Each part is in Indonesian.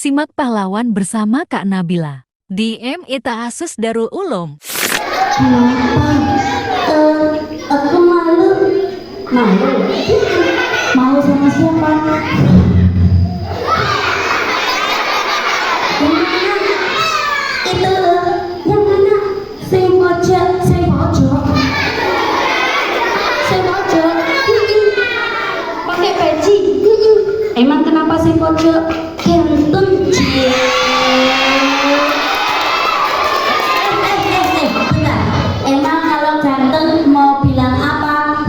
Simak pahlawan bersama Kak Nabila di MITA Asus Darul Ulum. Aku malu. Malu sama siapa? Yang mana? Sing pojok. Pakai peci. Emang kenapa sing pojok? Ganteng cie. Bentar. Emang kalau ganteng mau bilang apa?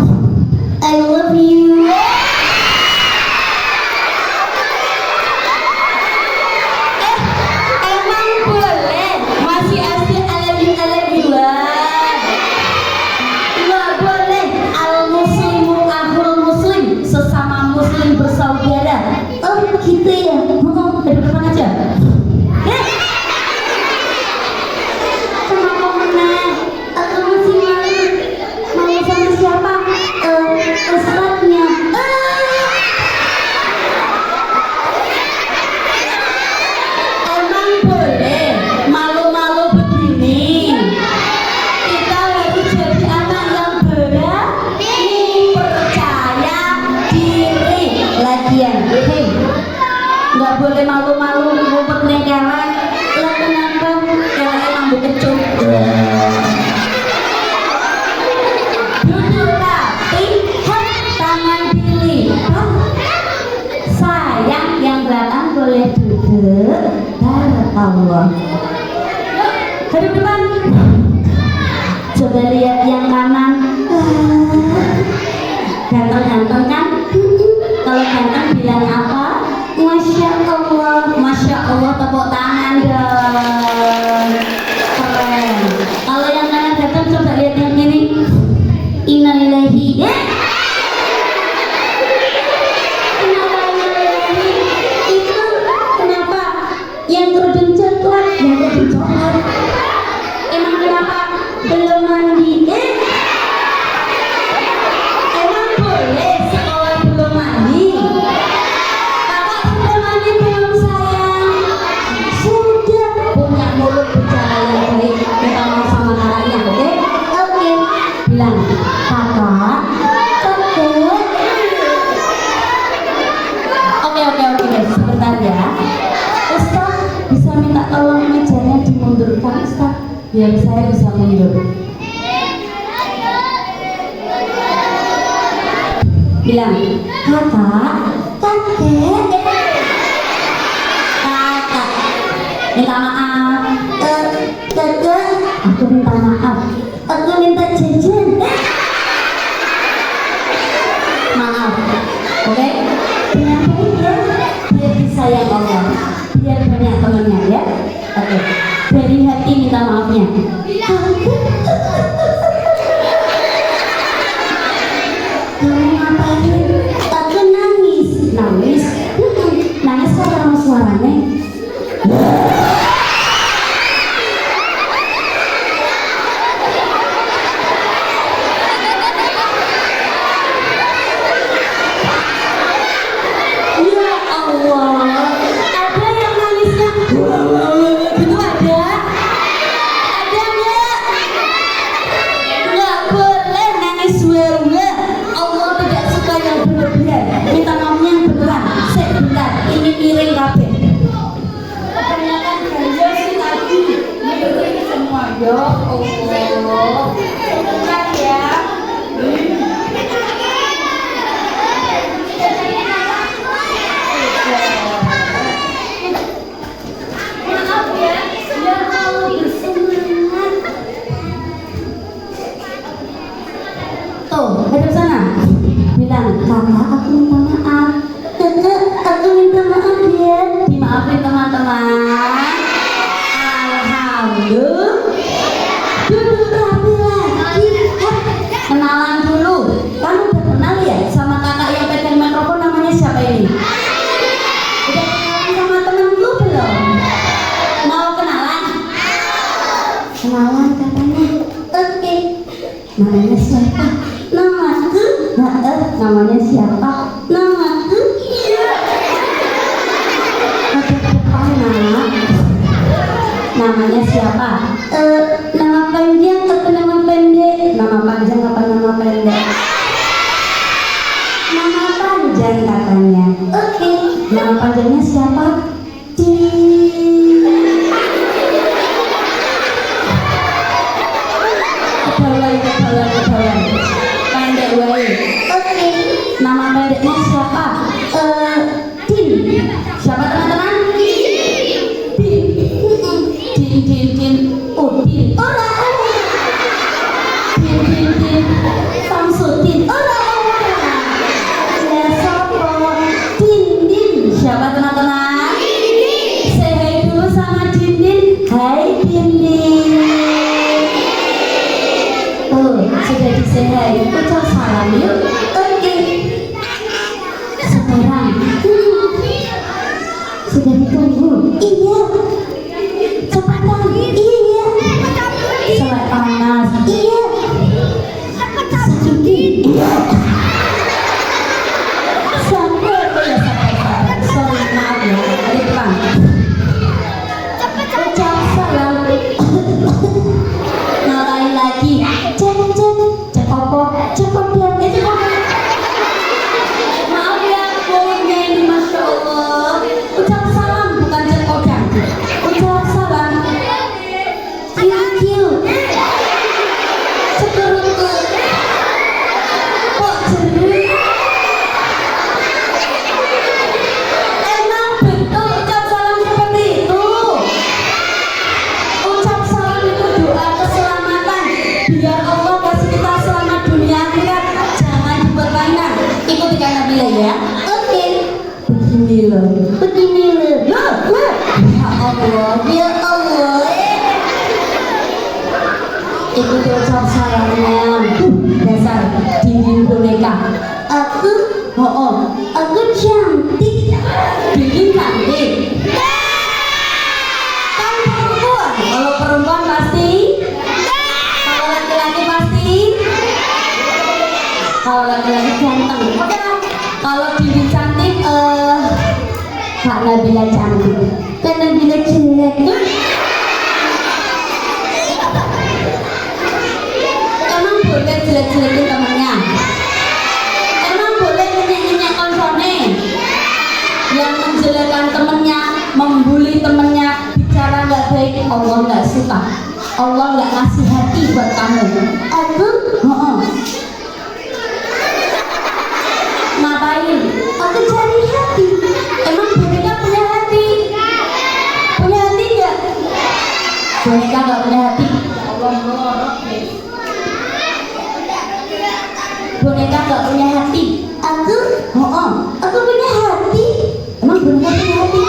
I love you. Emang boleh? Masih asli I love you nggak boleh. Al muslimu akhul muslim, sesama muslim bersaudara. Oh gitu ya. Mau depan aja. Kenapa menang? Aku masih malu. Malu sama siapa? Ustadznya. Emang boleh malu-malu begini? Kita harus jadi anak yang berani, percaya diri. Lagian, nggak boleh malu-malu ngumpet neng kelek. Lah kenapa? Kelek mampu kecut. Duduk rapi, tangan dilipat. Sayang yang belakang boleh duduk. Barakallah. Hadap depan. Coba lihat yang kanan. Ganteng-ganteng kan? Kalau ganteng bilang apa? Masya Allah, tepuk tangan dong. Keren. Kalau yang kanan ganteng, coba lihat yang ini. Innalillahi. Kenapa innalillahi? Itu kenapa? Yang kerudung coklat, yang kerudung coklat. Emang kenapa? Belum mandi. Emang boleh sekolah belum mandi? Kakak sudah mandi belum sayang? Sudah. Punya mulut bicara yang baik. Kita mau sama kakaknya, oke? Oke. Bilang, kakak. Oke. Sebentar ya. Ustaz, bisa minta tolong mejanya dimundurkan, Ustaz? Biar saya bisa mundur. Bilang, kakak. Minta maaf. Kakak, aku minta maaf. Aku minta jajan. Maaf. Oke? Dengan baik ya. Biar disayang Allah. Biar banyak temannya ya. Oke. Dari hati minta maafnya. Kamu ngapain? Aku nangis. Nangis kok sama suaranya. Ya Allah, ada yang nangisnya gitu ada? Ada nggak? Nggak boleh nangis wewe. Allah tidak suka yang berlebihan. Minta maafnya yang beneran. Sebentar, ini miring kabeh. Kebanyakan ganja sih tadi. Miring semua ya Allah. Sebentar ya. Maaf ya, ya Allah bersemangat. Tuh, hadap sana. Bilang, kakak aku minta maaf. Kakak, aku minta maaf ya. Dimaafin teman-teman. Alhamdulillah. Duduk rapi lagi. namanya siapa? Nama panjang atau nama pendek? Nama panjang apa nama pendek? Nama panjang katanya. Oke, nama panjangnya siapa? Kebalan. Pendek wae. Oke, nama pendeknya siapa? Din. Siapa teman-teman? Din. Udin. Ora. Din. Samsudin. Ora. Ya sopo? Din. Siapa teman-teman? Say hi dulu sama Din. Hai Din. Sudah disehai, ucap salam yuk. Oke. Sekarang sudah ditunggu. Iya. Cepatan. Iya. Selai panas. Iya. Sejuki. Iya. Sampai sorry maaf ya. Ada pelan. Ucap salam. Ngalahin lagi. Cepat biar maaf ya punya ini masya Allah. Ucap salam bukan cekodang. Ucap salam. Kill. Cekerut. Kok jerit? Emang betul ucap salam seperti itu? Ucap salam itu doa keselamatan biar Allah kasih kita selamat dunia akhirat. Jangan diperpanjang. Ikuti Kak Nabila ya. Oke. Begini loh. Ya Allah. Ikuti ucap salamnya. Dasar dinding boneka. Aku cantik. Bikin cantik. Kan perempuan. Kalau perempuan pasti. Kalau laki-laki pasti. Kalau laki-laki ganteng. Kalau dinding cantik, Kak Nabila cantik. Kak Nabila jelek. Emang boleh jelek-jelekin temennya? Emang boleh nyenyek-nyenyek konsone? Yang menjelekkan temennya, membuli temennya, bicara nggak baik, Allah nggak suka. Allah nggak ngasih hati buat kamu. Aku? Ngapain? Aku cari hati. Emang boneka punya hati? Punya hati nggak? Boneka nggak punya hati. Boneka nggak punya hati. Aku? Aku punya hati. Emang boneka punya hati?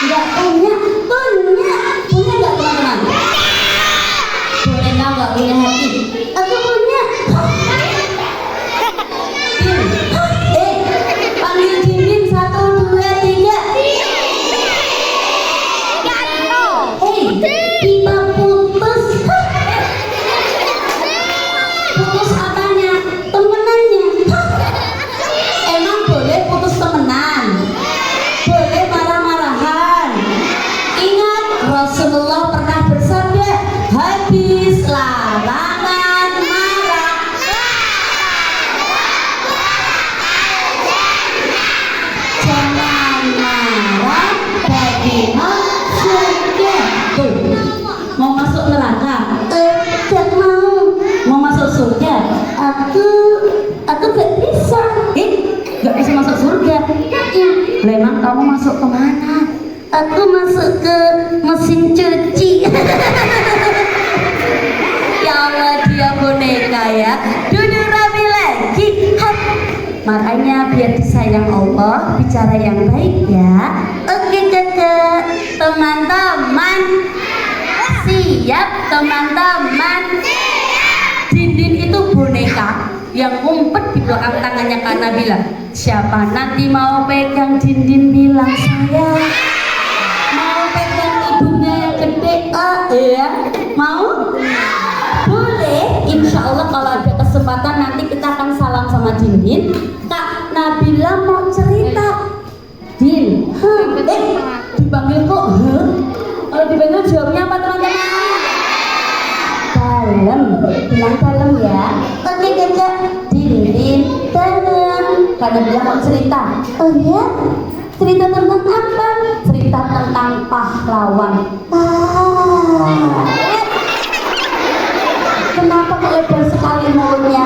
Nggak punya. Punya nggak teman-teman? Boneka nggak punya hati. Aku punya. Panggil Dindin 1, 2, 3. Kita putus. Putus apanya? Temenannya. Emang boleh putus temenan? Boleh marah-marahan? Ingat Rasulullah pernah bersabda, habis larangan marah. Jangan marah bagi surga. Tuh, mau masuk neraka? Gak mau. Mau masuk surga? Aku gak bisa. Gak bisa masuk surga? Memang kamu masuk kemana? Aku masuk ke mesin cuci. Ya Allah, dia boneka ya. Duduk rapi lagi. Hap. Makanya biar disayang Allah, bicara yang baik ya. Oke kakak, teman-teman. Siap teman-teman. Dindin itu boneka yang ngumpet di belakang tangannya Kak Nabila. Siapa nanti mau pegang Dindin bilang saya. Mau pegang ibunya yang gede, ya? Mau? Boleh. Insya Allah kalau ada kesempatan nanti kita akan salam sama Dindin. Kak Nabila mau cerita. Din, dipanggil kok? Kalau dibantu jawabnya apa teman-teman? Dalam, bilang dalam ya. Oke kakak, dinding dalam. Karena dia mau cerita. Oh ya? Cerita tentang apa? Cerita tentang pahlawan. Kenapa kok lebar sekali mulutnya?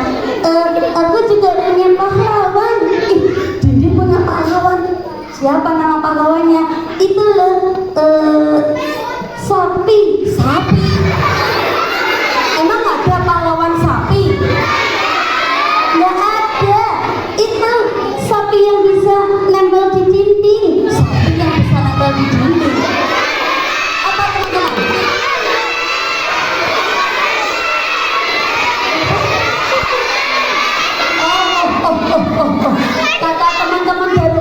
Aku juga punya pahlawan. Dinding punya pahlawan. Siapa nama pahlawannya? Itu loh, sapi. Sapi. Emang ada pahlawan sapi? Nggak ada. Itu sapi yang bisa nempel di dinding. Sapi yang bisa nempel di dinding. Apa teman-teman? Kata teman-teman dari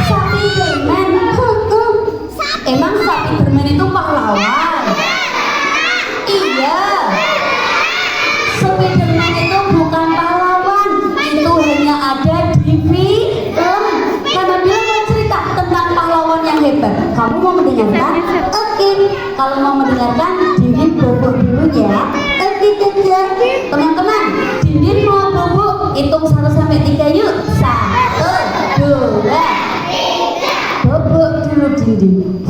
sapi bermain. Emang sapi bermain itu pahlawan? Iya. Spiderman itu bukan pahlawan, itu hanya ada di film. Karena dia mau cerita tentang pahlawan yang hebat. Kamu mau mendengarkan? Oke. Kalau mau mendengarkan, Dindin bobok dulu ya. Oke kakak. Teman-teman, Dindin mau bobok. Hitung 1 sampai 3 yuk. 1, 2, 3. Bobok dulu Dindin.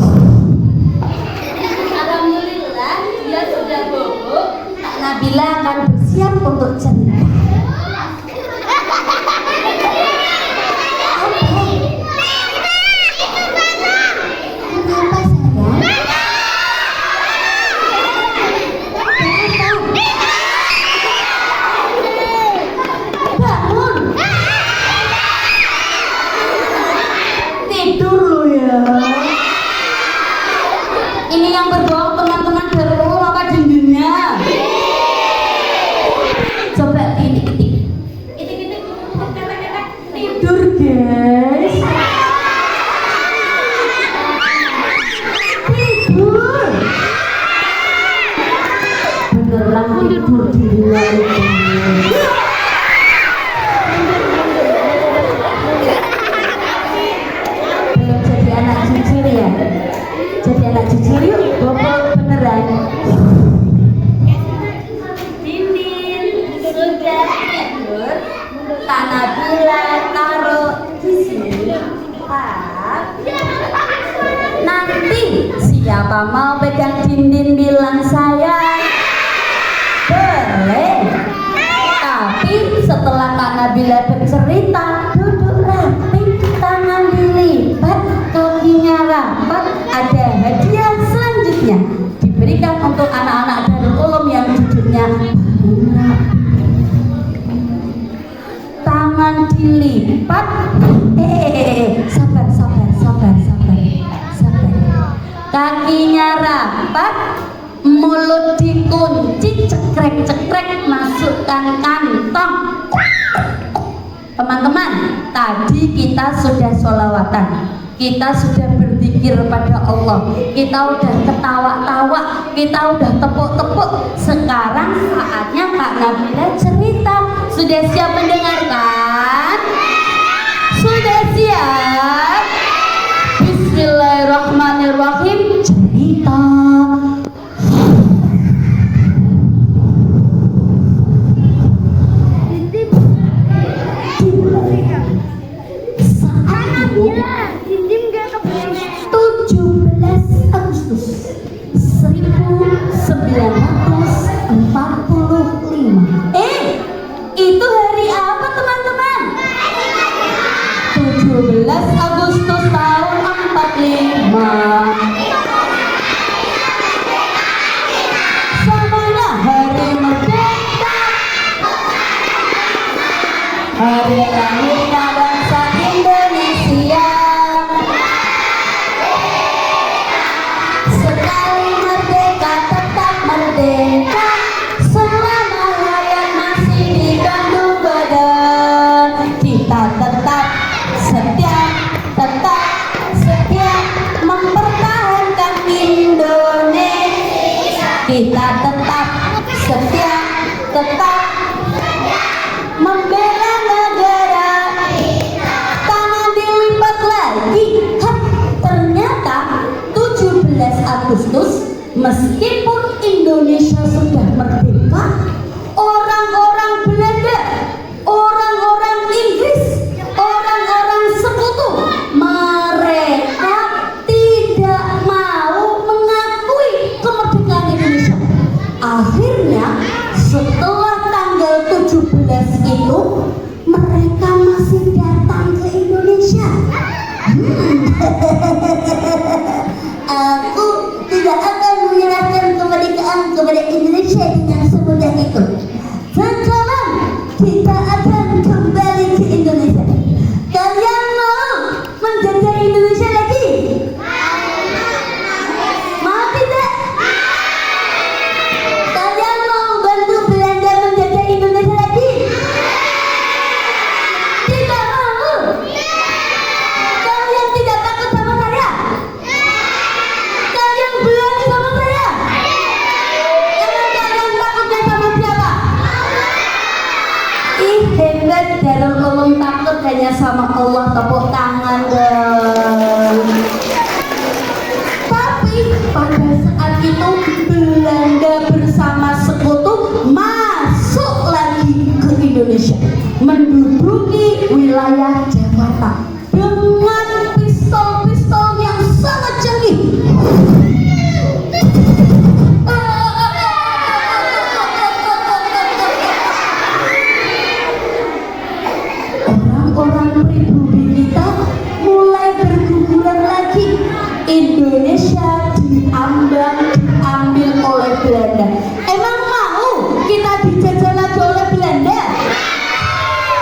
Alhamdulillah, dia sudah bobok. Nabila akan bersiap untuk cerita. Kenapa sayang? Bangun. Tidur lu ya. Ini yang berbohong teman-teman dari apa dindingnya? Coba titik-titik. Tidur guys. Tidur. Beneran tidur di luar itu. Belum jadi anak jujur ya. Jadi anak jujur yuk. Bobok beneran. Sudah tidur, Tanah Bila taruh di sini. Nanti siapa mau pegang Dindin bilang saya boleh. Tapi setelah Kak Nabila bercerita, duduk rapi, tangan dilipat, kakinya rapat. Ada hadiah selanjutnya diberikan untuk anak-anak Darul Ulum yang duduknya tangan dilipat. Sabar. Kakinya rapat, mulut dikunci, cekrek-cekrek, masukkan kantong. Teman-teman, tadi kita sudah sholawatan, kita sudah berzikir pada Allah, kita udah ketawa-tawa, kita udah tepuk-tepuk. Sekarang saatnya Kak Nabila cerita. Sudah siap mendengarkan? Sudah siap? Bismillahirrahmanirrahim. Cerita. Saat itu 17 Agustus 1945. Itu hari apa teman-teman? 17 Agustus tahun 45. Samanya hari merdeka, hari lahirnya bangsa Indonesia. Sekali merdeka tetap merdeka, selama hayat masih dikandung badan. Kita tetap setia mempertahankan Indonesia. Kita tetap setia membela negara. Tangan dilipat lagi. Ternyata 17 Agustus Meskipun Indonesia sudah merdeka, orang-orang Belanda, orang-orang Inggris, orang-orang sekutu, mereka tidak mau mengakui kemerdekaan Indonesia. Akhirnya setelah tanggal 17 itu mereka masih datang ke Indonesia. Aku tidak akan menyerahkan kemerdekaan kepada Indonesia dengan semudah itu. Sekarang kita akan kembali ke Indonesia. Kalian mau menjajah Indonesia lagi? Mau tidak? Kalian mau bantu Belanda menjajah Indonesia lagi? Tidak mau? Kalian tidak takut sama saya? Kalian berani sama saya? Emang kalian takutnya sama siapa? Ih, hebat Darul Ulum, takut hanya sama Allah. Tepuk tangan dong. Tapi pada saat itu Belanda bersama sekutu masuk lagi ke Indonesia, menduduki wilayah Jakarta dengan pistol-pistol yang sangat canggih. Orang-orang pribumi kita mulai berguguran lagi. Indonesia diambil oleh Belanda. Emang mau kita dijajah lagi oleh Belanda?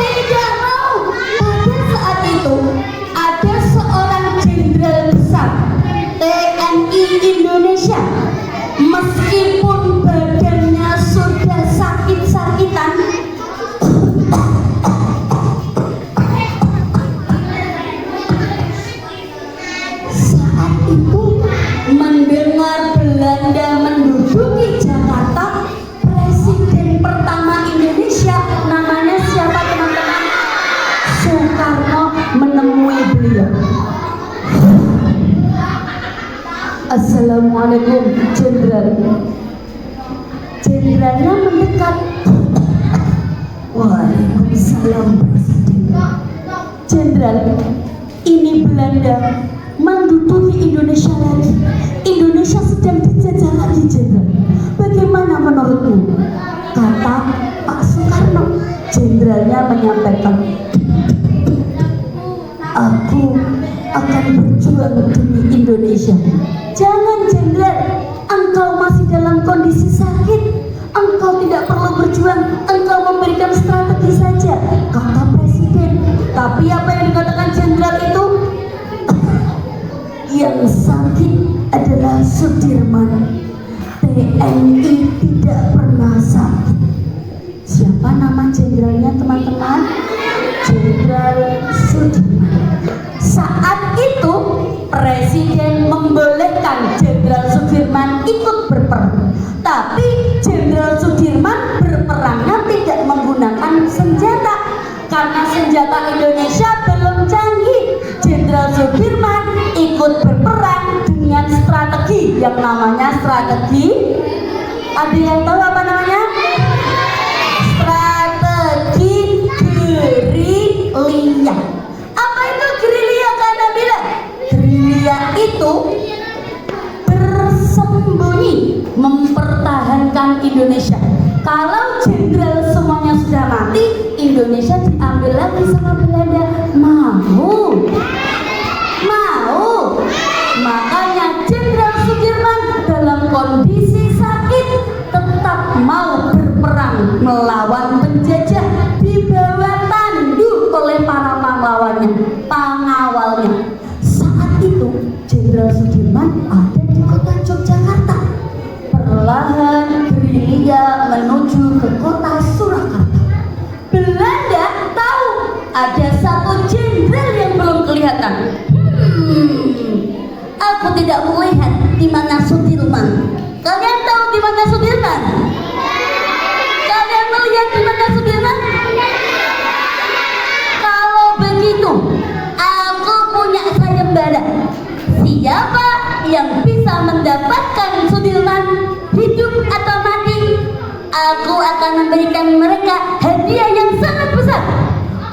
Tidak mau. Pada saat itu ada seorang jenderal besar TNI Indonesia, meskipun badannya sudah sakit-sakitan, saat itu mendengar Belanda menduduki Jakarta, presiden pertama Indonesia namanya siapa teman-teman? Soekarno menemui beliau. Assalamualaikum jenderal. Jenderalnya mendekat. Waalaikumsalam presiden. Jenderal, ini Belanda menduduki Indonesia lagi. Indonesia sedang dijajah lagi, jenderal. Bagaimana menurutmu? Kata Pak Soekarno. Jenderalnya menyampaikan, aku akan berjuang demi Indonesia. Jangan jenderal, engkau masih dalam kondisi sakit. Engkau tidak perlu berjuang, engkau memberikan strategi saja, kata presiden. Tapi apa yang dikatakan jenderal itu? Yang sakit adalah Sudirman. TNI tidak pernah sakit. Siapa nama jenderalnya teman-teman? Jenderal Sudirman. Saat itu presiden membolehkan Jenderal Sudirman ikut berperang. Tapi Jenderal Sudirman berperangnya tidak menggunakan senjata karena senjata Indonesia belum canggih. Jenderal Sudirman ikut berperang dengan strategi yang namanya strategi, ada yang tahu apa namanya? Strategi gerilya. Apa itu gerilya, Kak Nabila? Gerilya itu bersembunyi mempertahankan Indonesia. Kalau jenderal semuanya sudah mati, Indonesia diambil lagi sama Belanda. Mau? Makanya Jenderal Sudirman dalam kondisi sakit tetap mau berperang melawan penjajah di bawah tandu oleh para pengawalnya. Saat itu Jenderal Sudirman ada di kota Yogyakarta. Perlahan gerilya menuju ke kota Surakarta. Belanda tahu ada satu jenderal yang belum kelihatan. Aku tidak melihat di mana Sudirman. Kalian tahu di mana Sudirman? Kalian melihat di mana Sudirman? Kalau begitu, aku punya sayembara. Siapa yang bisa mendapatkan Sudirman hidup atau mati, aku akan memberikan mereka hadiah yang sangat besar,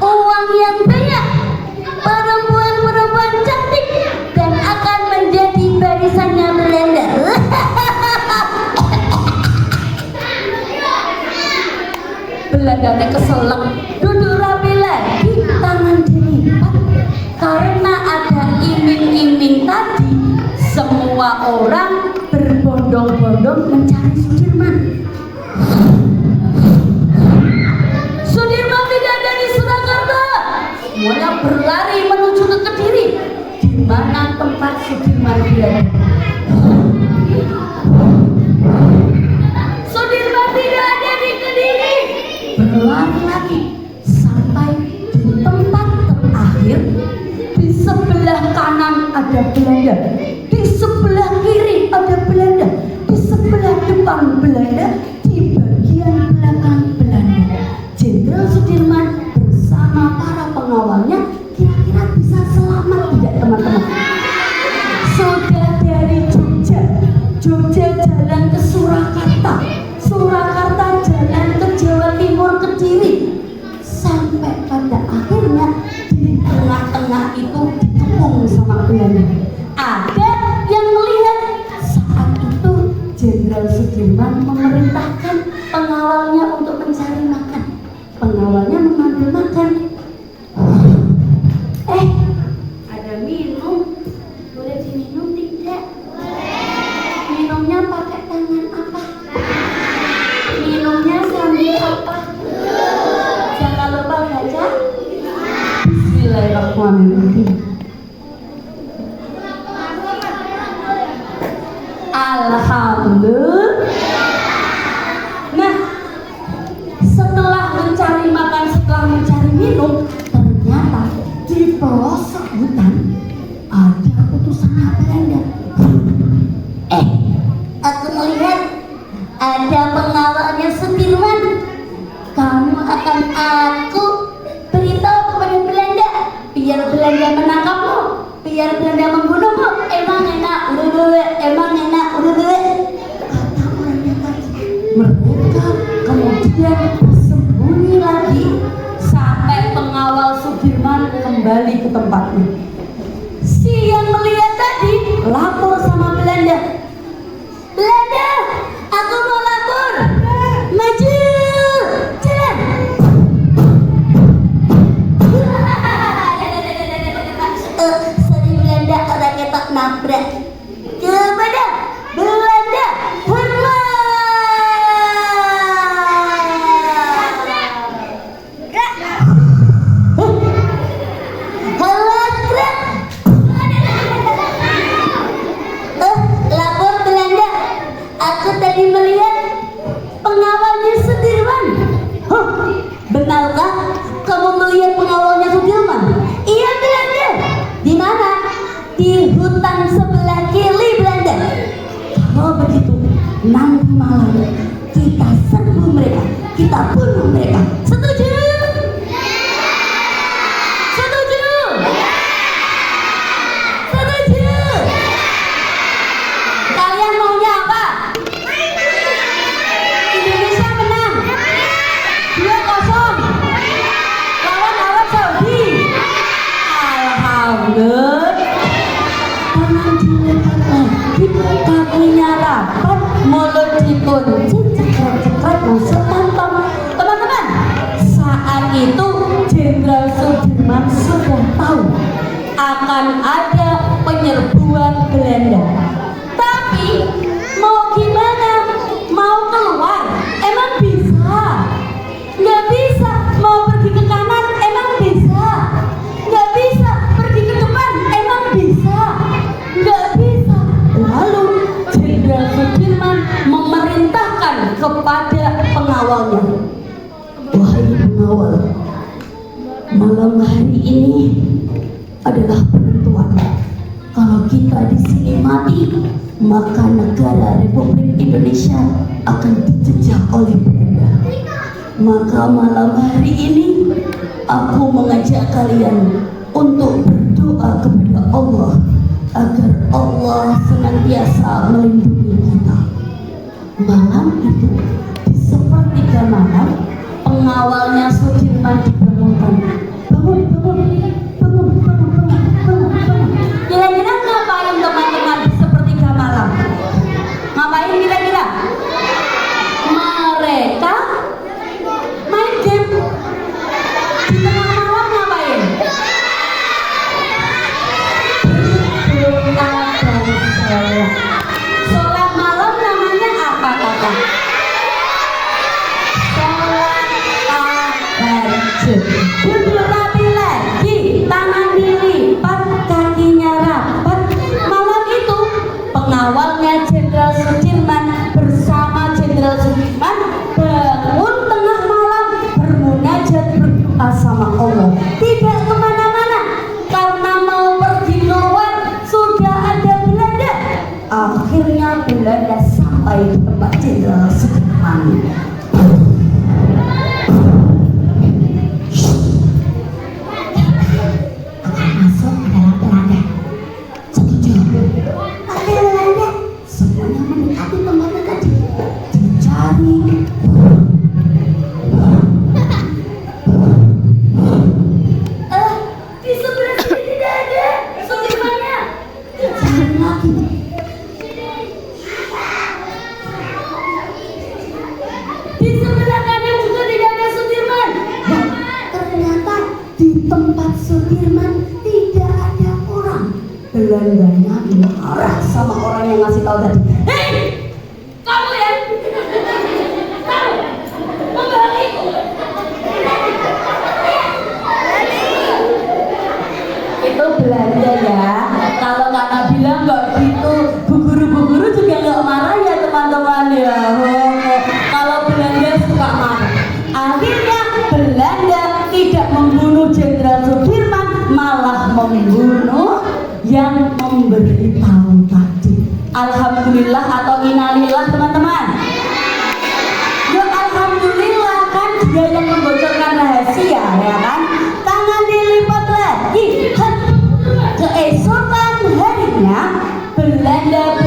uang yang banyak, perempuan-perempuan cantik, dan akan menjadi barisannya Belanda. Belanda keselak, duduk rapi lagi, tangan dilipat, karena ada iming-iming tadi. Semua orang berbondong-bondong mencari Sudirman. Sudirman tidak ada di Surakarta. Semuanya berlari menuju ke Kediri, di mana tempat Sudirman berada. Sudirman tidak ada di Kediri. Berlari lagi sampai di tempat terakhir. Di sebelah kanan ada Belanda, di sebelah kiri ada Belanda, di sebelah depan Belanda, di bagian belakang Belanda. Jenderal Sudirman bersama para pengawalnya kira-kira bisa selamat tidak teman-teman? Sudah dari Jogja jalan ke Surakarta, Surakarta jalan ke Jawa Timur, Kediri, sampai pada akhirnya di tengah-tengah itu dikepung sama Belanda. Ada yang melihat saat itu Jenderal Sudirman memerintahkan pengawalnya untuk mencari makan. Pengawalnya mengambil makan. Ada minum, boleh diminum tidak? Minumnya pakai tangan apa? Minumnya sambil apa? Jangan lupa baca. Bismillahirrahmanirrahim. Alhamdulillah. Nah, setelah mencari makan, setelah mencari minum, ternyata di pelosok hutan ada utusan Belanda. Aku melihat ada pengawalnya Sudirman. Kamu akan aku beritahu kepada Belanda, biar Belanda menangkapmu, biar Belanda membunuhmu. Emang enak, emang enak, kata orangnya tadi. Mereka kemudian bersembunyi lagi sampai pengawal Sudirman kembali ke tempatnya. Si yang melihat tadi lapor sama Belanda. Belanda, aku mau lapor. Maju, jalan. Sorry Belanda, orang ketok nabrak. Kepada Belanda hormat. Lapor Belanda, aku tadi melihat pengawalnya Sudirman. Benarkah kamu melihat pengawalnya Sudirman? Iya Belanda. Di mana? Di hutan sebelah kiri Belanda. Kalau begitu, nanti malam kita serbu mereka, kita bunuh mereka. Setuju? Setuju? Setuju? Kalian maunya apa? Indonesia menang 2-0 lawan Arab Saudi. Alhamdulillah. Tangan dilepas lagi, kakinya rapat, mulut dikunci, cekrek-cekrek masuk kantong. Teman-teman, saat itu Jenderal Sudirman sudah tahu akan ada penyerbuan Belanda. Tapi mau gimana? Mau keluar? Emang bisa? Nggak bisa. Mau pergi ke kanan? Emang bisa? Nggak bisa. Pergi ke depan? Emang bisa? Nggak bisa. Lalu Jenderal Sudirman memerintahkan kepada pengawalnya, wahai pengawal, malam hari ini adalah penentuan. Kalau kita di sini mati, maka negara Republik Indonesia akan dijejak oleh Belanda. Maka malam hari ini aku mengajak kalian untuk berdoa kepada Allah agar Allah senantiasa melindungi kita. Malam itu di sepertiga malam pengawalnya Sudirman dibangunkan. Bangun, bangun, bangun, bangun, bangun, bangun, bangun. Kira-kira ngapain teman-teman di sepertiga malam? Ngapain kira-kira? Mereka main game. Di tengah malam ngapain? Berdoa dan sholat. Sholat malam namanya apa kakak? Sholat tahajud. Duduk rapi lagi, tangan dilipat, kakinya rapat. Malam itu pengawalnya Jenderal Sudirman bersama Jenderal Sudirman bangun tengah malam bermunajat berdoa sama Allah. Tidak kemana-mana karena mau pergi keluar sudah ada Belanda. Akhirnya Belanda sampai di tempat Jenderal Sudirman. Akan masuk adalah Belanda. Setuju? Ada Belanda. Semuanya mendekati tempatnya tadi. Dicari. Di sebelah sini tidak ada Sudirmannya. Dicari lagi. Di sebelah kanan juga tidak ada Sudirman. Nah, ternyata di tempat Sudirman tidak ada orang. Belandanya marah sama orang yang ngasih tahu tadi. Hei, kamu ya? Kamu membalikku. Itu Belanda ya. Kalau kakak bilang nggak gitu, bu guru juga nggak marah ya teman-teman ya. Kalau Belanda suka marah. Akhirnya Belanda tidak membunuh Jenderal Sudirman, malah membunuh yang memberitahu tadi. Alhamdulillah atau innalillah teman-teman. Ya alhamdulillah kan dia yang membocorkan rahasia ya kan. Tangan dilipat lagi. Keesokan harinya Belanda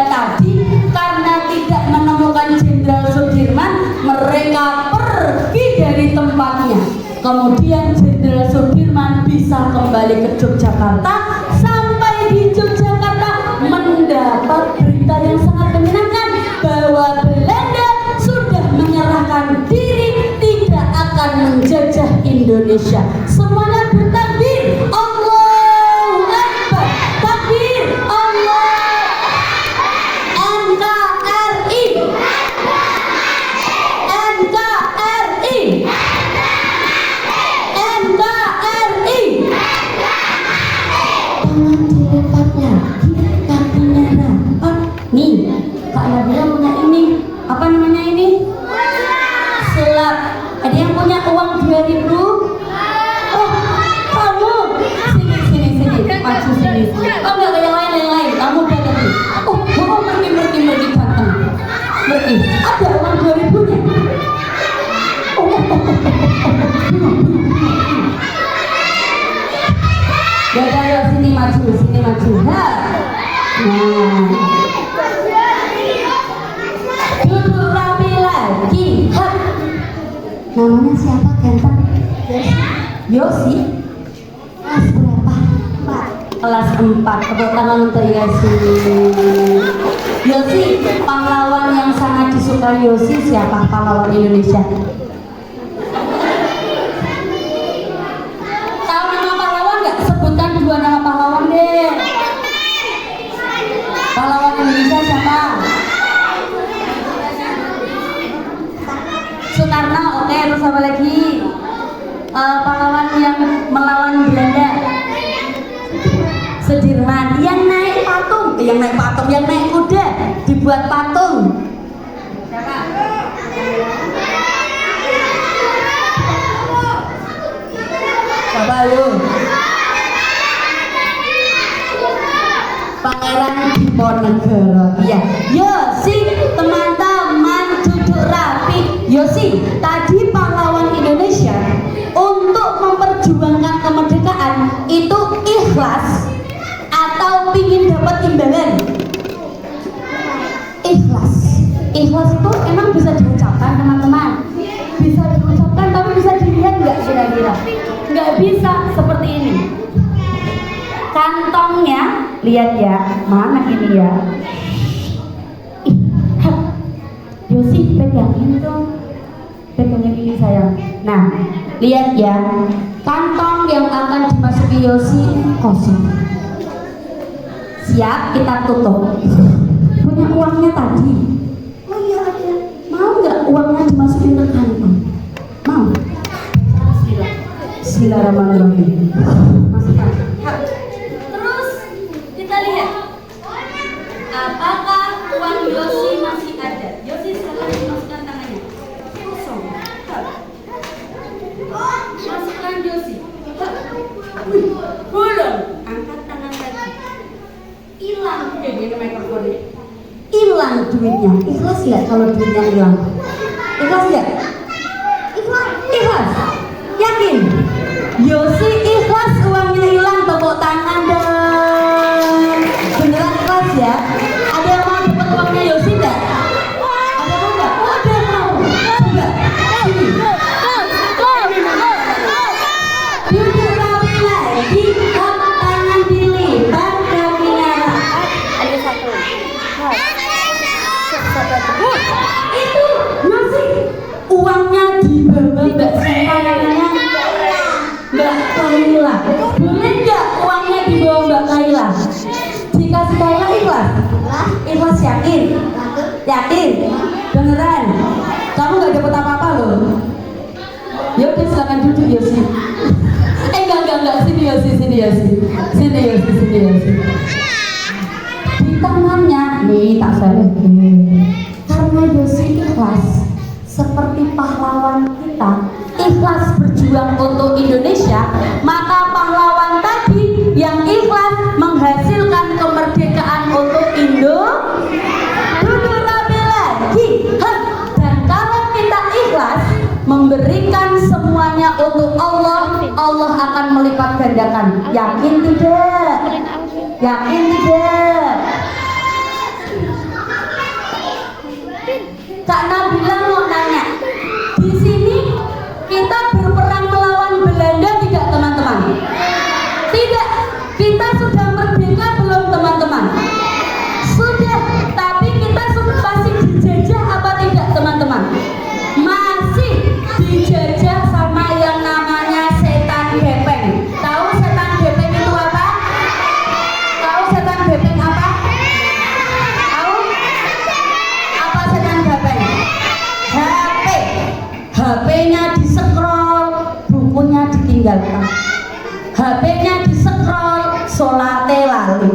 tadi karena tidak menemukan Jenderal Sudirman, mereka pergi dari tempatnya. Kemudian Jenderal Sudirman bisa kembali ke Yogyakarta. Sampai di Yogyakarta mendapat berita yang sangat menyenangkan bahwa Belanda sudah menyerahkan diri, tidak akan menjajah Indonesia. Semuanya bertakbir, Allahu Akbar, takbir, Allah, NKRI, NKRI, NKRI. Tangan dilipat lagi, kakinya rapat. Nih, Kak Nabila punya ini. Apa namanya ini? Sulap. Ada yang punya uang 2000? Oh, kamu. Sini. Maju sini. Oh, enggak kayak yang lain. Kamu udah tadi. Oh, pergi datang. Pergi. Ada uang 2000-nya. Yaudah, yuk sini maju. Ha. Nah. Duduk rapi lagi. Ha. Namanya siapa ganteng? Yosi. Kelas berapa? 4. Kelas 4. Tepuk tangan untuk Yosi. Yosi, pahlawan yang sangat disukai Yosi siapa? Pahlawan Indonesia. Tahu nama pahlawan nggak? Sebutkan 2 nama pahlawan deh. Pahlawan Indonesia siapa? Soekarno, oke. Terus apa lagi? Pahlawan yang melawan Belanda. Sudirman. Yang naik kuda, dibuat patung. Siapa? Siapa lu? Pangeran Diponegoro. Iya. Yosi, teman-teman duduk rapi. Yosi, tadi pahlawan Indonesia untuk memperjuangkan kemerdekaan itu ikhlas atau ingin dapat imbalan. Ikhlas. Ikhlas itu emang bisa diucapkan teman-teman. Bisa diucapkan tapi bisa dilihat nggak kira-kira? Nggak bisa seperti ini. Kantongnya, lihat ya, mana ini ya? Yosi pegangin dong, pegangin ini sayang. Nah, lihat ya, kantong yang akan dimasuki Yosi kosong. Siap, kita tutup. Punya uangnya tadi? Oh iya ada. Mau nggak uangnya dimasukin ke kantong? Mau? Bismillahirrahmanirrahim. Masukkan. Terus kita lihat, apakah uang Yosi masih ada? Yosi silahkan dimasukkan tangannya. Kosong. Masukkan Yosi. Belum. Angkat tangan lagi. Hilang. Ini mikrofonnya. Hilang duitnya. Ikhlas nggak kalau duitnya hilang? Ikhlas nggak? Ikhlas. Ikhlas. Yakin? Yosi ikhlas uangnya hilang. Tepuk tangan dong. Beneran ikhlas ya? Ada yang mau dapat uangnya Yosi nggak? Ada mau nggak? Oh, ada yang mau. Coba. Sini. Duduk rapi lagi. Tangan dilipat, kakinya rapat. Ada satu. Itu Yosi uangnya dibawa Mbak sembarangannya. Mbak Kaila, boleh nggak uangnya dibawa Mbak Kaila? Dikasih Kaila ikhlas? Ikhlas yakin? Yakin? Beneran? Kamu nggak dapat apa-apa loh. Yaudah silakan duduk Yosi. Enggak, sini Yosi. Sini Yosi. Di tangannya, nih tak salah. Karena Yosi ikhlas, seperti pahlawan kita, ikhlas berjuang untuk Indonesia, maka pahlawan tadi yang ikhlas menghasilkan kemerdekaan untuk Indonesia. Duduk rapi lagi. Dan kalau kita ikhlas memberikan semuanya untuk Allah, Allah akan melipat gandakan. Yakin tidak? Yakin tidak? Kak Nabila mau nanya, di sini kita berperang melawan Belanda tidak teman-teman? Tidak. Kita sudah merdeka belum teman-teman? Sudah. Tapi kita masih dijajah apa tidak teman-teman? Masih dijajah sama yang namanya setan gepeng. Tahu setan gepeng itu apa? Tahu setan gepeng apa? Tahu? Apa setan gepeng? HP. HP-nya di-scroll, bukunya ditinggalkan. HP-nya di-scroll, sholatnya lali.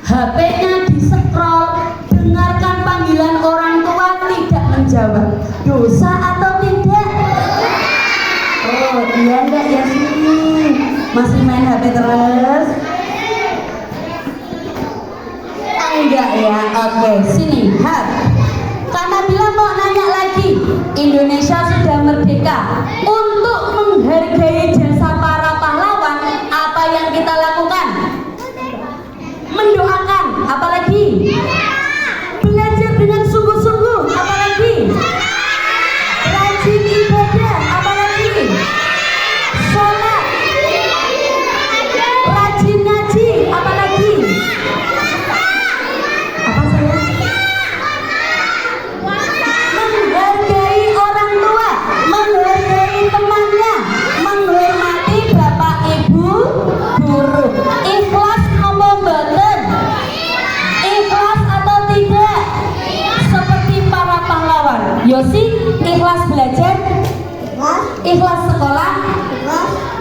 HP-nya di-scroll, dengarkan panggilan orang tua tidak menjawab. Dosa atau tidak? Oh iya enggak ya sih? Masih main HP terus? Enggak ya? Oke, sini. Karena bila mau nanya lagi, Indonesia sudah merdeka. Untuk menghargai jasa para pahlawan, apa yang kita lakukan? Mendoakan, apalagi? Belajar dengan sungguh-sungguh, apalagi? Rajin ibadah, apalagi? Sholat, rajin ngaji, apalagi? Apa saya? Menghargai orang tua, menghargai temannya, menghormati bapak ibu guru. Ikhlas apa mboten? Ikhlas atau tidak? Seperti para pahlawan. Yosi ikhlas belajar, ikhlas sekolah,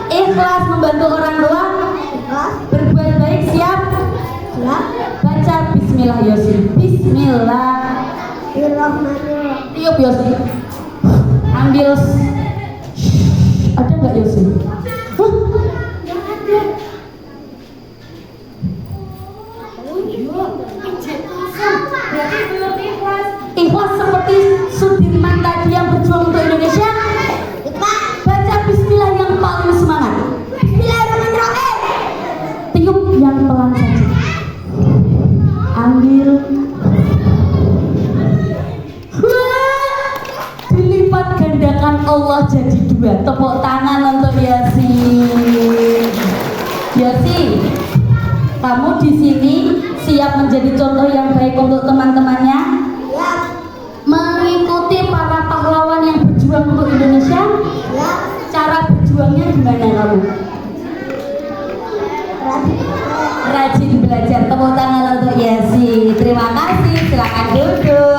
ikhlas membantu orang tua, berbuat baik siap. Baca Bismillah Yosi. Bismillahirrahmanirrahim. Tiup Yosi. Ambil. Ada nggak Yosi? Nggak ada. Berarti belum ikhlas. Ikhlas seperti Sudirman tadi yang berjuang untuk Indonesia. Baca Bismillah yang paling semangat. Bismillahirrahmanirrahim. Tiup yang pelan saja. Kamu di sini siap menjadi contoh yang baik untuk teman-temannya? Ya. Mengikuti para pahlawan yang berjuang untuk Indonesia? Ya. Cara berjuangnya gimana kamu? Rajin belajar. Tepuk tangan untuk Yesi. Terima kasih. Silakan duduk.